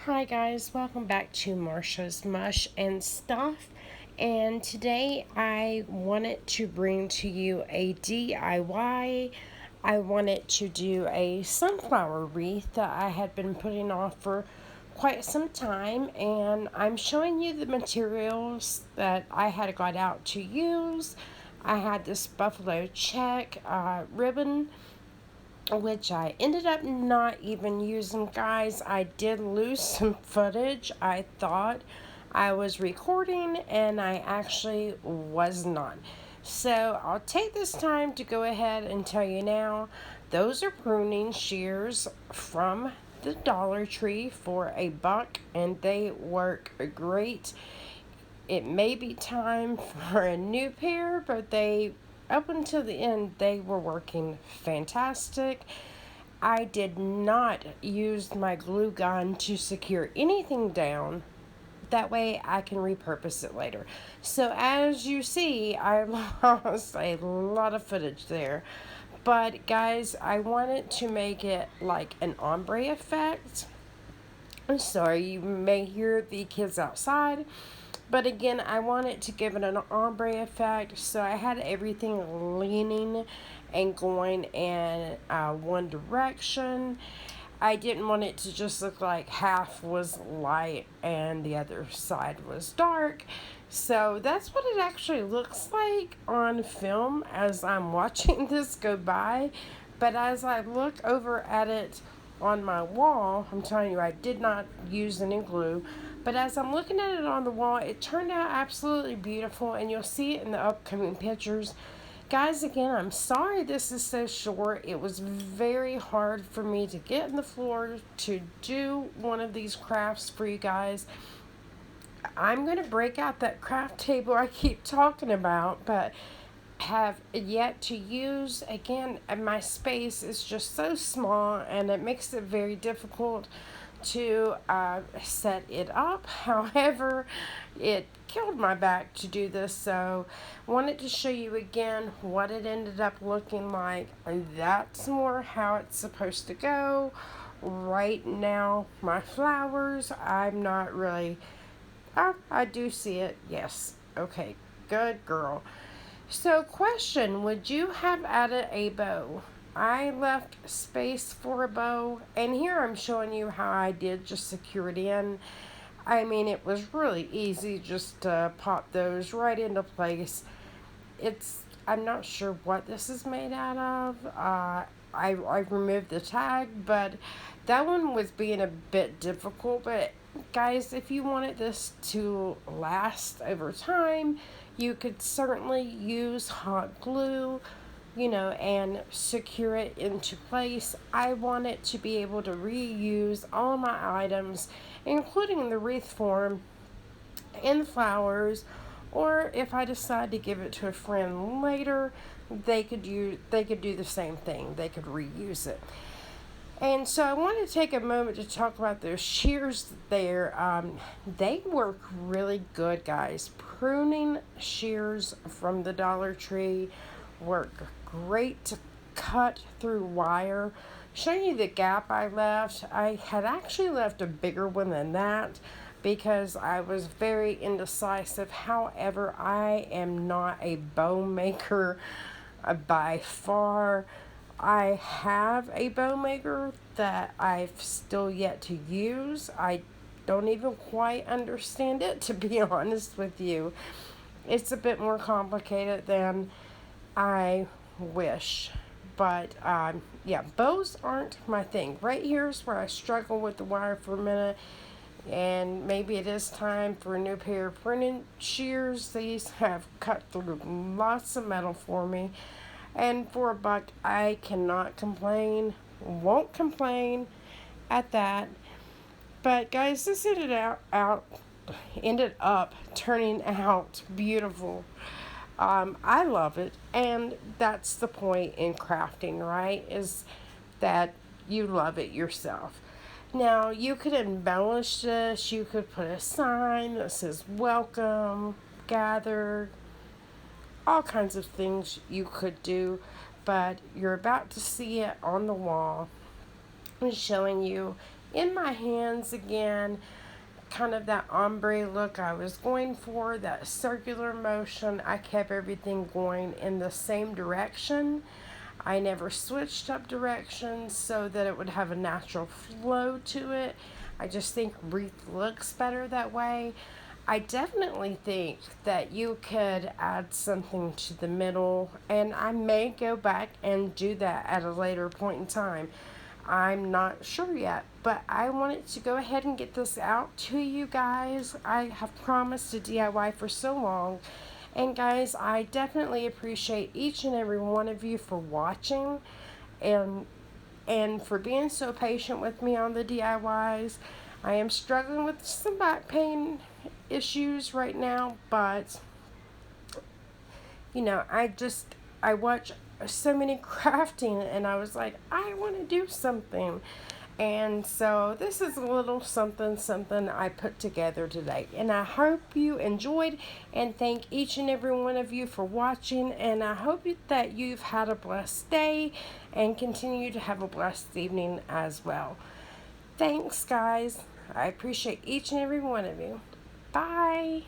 Hi guys, welcome back to Marsha's Mush and Stuff. And today I wanted to bring to you a DIY. I wanted to do a sunflower wreath that I had been putting off for quite some time, and I'm showing you the materials that I had got out to use. I had this buffalo check ribbon, which I ended up not even using, guys. I did lose some footage. I thought I was recording and I actually was not. So I'll take this time to go ahead and tell you now, those are pruning shears from the Dollar Tree for $1, and they work great. It may be time for a new pair, but they, up until the end, they were working fantastic. I did not use my glue gun to secure anything down. That way I can repurpose it later. So as you see, I lost a lot of footage there. But guys, I wanted to make it like an ombre effect. I'm sorry, you may hear the kids outside. But again, I wanted to give it an ombre effect, so I had everything leaning and going in one direction. I didn't want it to just look like half was light and the other side was dark. So that's what it actually looks like on film as I'm watching this go by. But as I look over at it on my wall, I'm telling you, I did not use any glue. But as I'm looking at it on the wall, it turned out absolutely beautiful, and you'll see it in the upcoming pictures. Guys, again, I'm sorry this is so short. It was very hard for me to get in the floor to do one of these crafts for you guys. I'm going to break out that craft table I keep talking about, but have yet to use. Again, my space is just so small, and it makes it very difficult to set it up. However, it killed my back to do this, so wanted to show you again what it ended up looking like. And that's more how it's supposed to go. Right now, my flowers, I'm not really, I do see it, yes. Okay, good girl. So, question, would you have added a bow? I left space for a bow, and here I'm showing you how I did just secure it in. I mean, it was really easy just to pop those right into place. I'm not sure what this is made out of. I removed the tag, but that one was being a bit difficult. But guys, if you wanted this to last over time, you could certainly use hot glue, and secure it into place. I want it to be able to reuse all my items, including the wreath form and the flowers, or if I decide to give it to a friend later, they could do the same thing. They could reuse it. And so I want to take a moment to talk about those shears there. They work really good, guys. Pruning shears from the Dollar Tree work great to cut through wire. Showing you the gap I left, I had actually left a bigger one than that because I was very indecisive. However, I am not a bow maker by far. I have a bow maker that I've still yet to use. I don't even quite understand it, to be honest with you. It's a bit more complicated than I wish. But yeah, bows aren't my thing. Right here's where I struggle with the wire for a minute. And maybe it is time for a new pair of printing shears. These have cut through lots of metal for me. And for $1, I cannot complain. Won't complain at that. But guys, this ended up turning out beautiful. I love it, and that's the point in crafting, right? Is that you love it yourself. Now, you could embellish this. You could put a sign that says welcome, gather, all kinds of things you could do, but you're about to see it on the wall and showing you in my hands again, kind of that ombre look I was going for, that circular motion. I kept everything going in the same direction. I never switched up directions so that it would have a natural flow to it. I just think Wreath looks better that way. I definitely think that you could add something to the middle, and I may go back and do that at a later point in time. I'm not sure yet, but I wanted to go ahead and get this out to you guys. I have promised to DIY for so long. And guys, I definitely appreciate each and every one of you for watching and for being so patient with me on the DIYs. I am struggling with some back pain issues right now, but I watch so many crafting and I was like, I want to do something. And so this is a little something I put together today. And I hope you enjoyed, and thank each and every one of you for watching. And I hope that you've had a blessed day and continue to have a blessed evening as well. Thanks, guys. I appreciate each and every one of you. Bye.